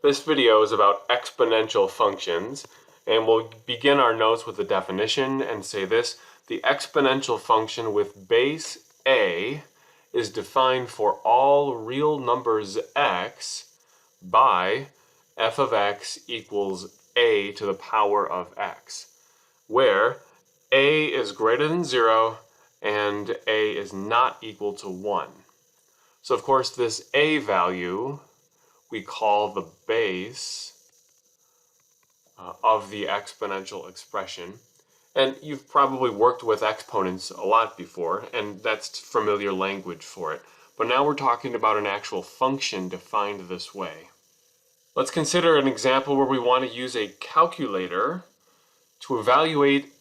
This video is about exponential functions, and we'll begin our notes with the definition and say this: the exponential function with base a is defined for all real numbers x by f of x equals a to the power of x, where a is greater than 0 and a is not equal to 1. So of course this a value we call the base of the exponential expression. And you've probably worked with exponents a lot before, and that's familiar language for it. But now we're talking about an actual function defined this way. Let's consider an example where we want to use a calculator to evaluate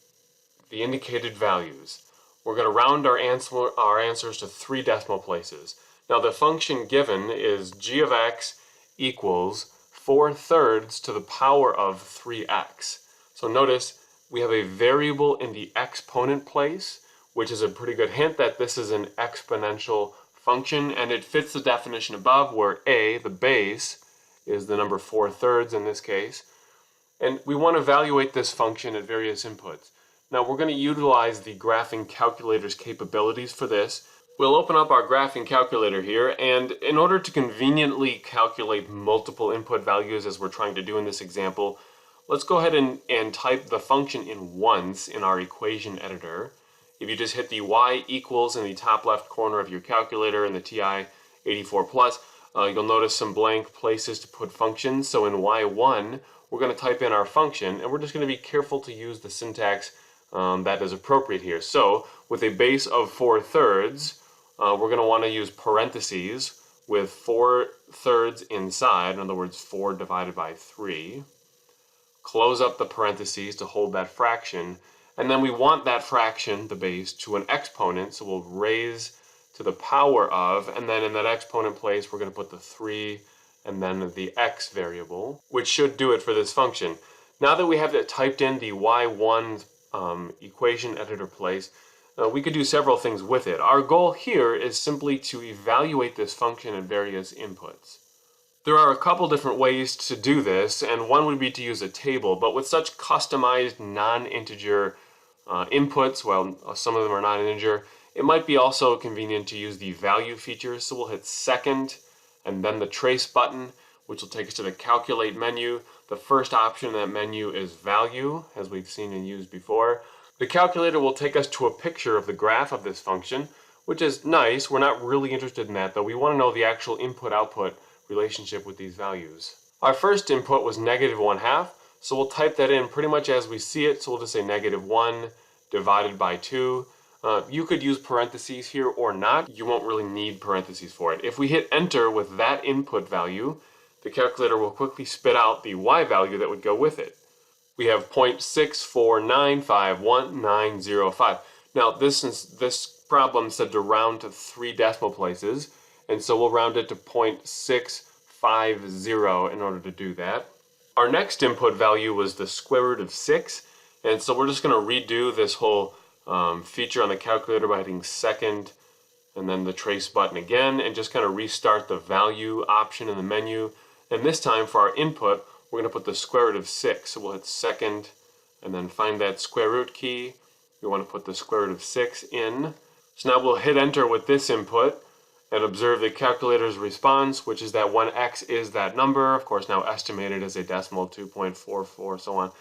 the indicated values. We're going to round our answers to 3 decimal places. Now the function given is g of x equals 4/3 to the power of 3x. So notice we have a variable in the exponent place, which is a pretty good hint that this is an exponential function, and it fits the definition above where a, the base, is the number 4/3 in this case. And we want to evaluate this function at various inputs. Now we're going to utilize the graphing calculator's capabilities for this. We'll open up our graphing calculator here, and in order to conveniently calculate multiple input values as we're trying to do in this example, let's go ahead and type the function in once in our equation editor. If you just hit the y equals in the top left corner of your calculator in the TI-84 Plus, you'll notice some blank places to put functions. So in y1, we're going to type in our function, and we're just going to be careful to use the syntax that is appropriate here. So with a base of 4/3, we're going to want to use parentheses with 4/3 inside, in other words 4 divided by 3. Close up the parentheses to hold that fraction, and then we want that fraction, the base, to an exponent, so we'll raise to the power of, and then in that exponent place we're going to put the 3 and then the x variable, which should do it for this function. Now that we have it typed in the y1 equation editor place, we could do several things with it. Our goal here is simply to evaluate this function at various inputs. There are a couple different ways to do this, and one would be to use a table, but with such customized non-integer inputs, well, some of them are non-integer, it might be also convenient to use the value feature. So we'll hit second and then the trace button, which will take us to the calculate menu. The first option in that menu is value, as we've seen and used before. The calculator will take us to a picture of the graph of this function, which is nice. We're not really interested in that though. We want to know the actual input-output relationship with these values. Our first input was -1/2, so we'll type that in pretty much as we see it. So we'll just say -1 divided by 2. You could use parentheses here or not. You won't really need parentheses for it. If we hit enter with that input value, the calculator will quickly spit out the y value that would go with it. We have 0.6495195. Now this problem said to round to 3 decimal places, and so we'll round it to 0.650 in order to do that. Our next input value was the square root of 6, and so we're just going to redo this whole feature on the calculator by hitting second and then the trace button again, and just kind of restart the value option in the menu. And this time for our input, we're going to put the square root of 6. So we'll hit second and then find that square root key. We want to put the square root of 6 in. So now we'll hit enter with this input and observe the calculator's response, which is that when x is that number, of course now estimated as a decimal, 2.44, so on.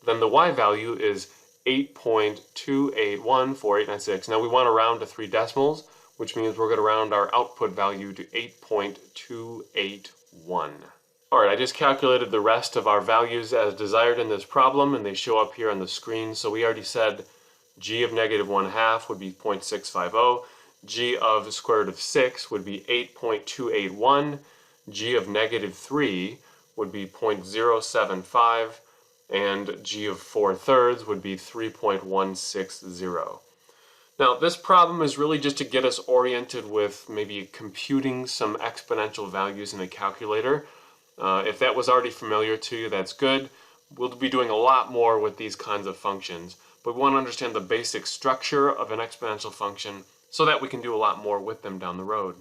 Then the y value is 8.2814896. Now we want to round to 3 decimals, which means we're going to round our output value to 8.281. Alright, I just calculated the rest of our values as desired in this problem, and they show up here on the screen. So we already said g of -1/2 would be 0.650, g of the square root of 6 would be 8.281, g of -3 would be 0.075, and g of 4/3 would be 3.160. Now this problem is really just to get us oriented with maybe computing some exponential values in a calculator. If that was already familiar to you, that's good. We'll be doing a lot more with these kinds of functions, but we want to understand the basic structure of an exponential function so that we can do a lot more with them down the road.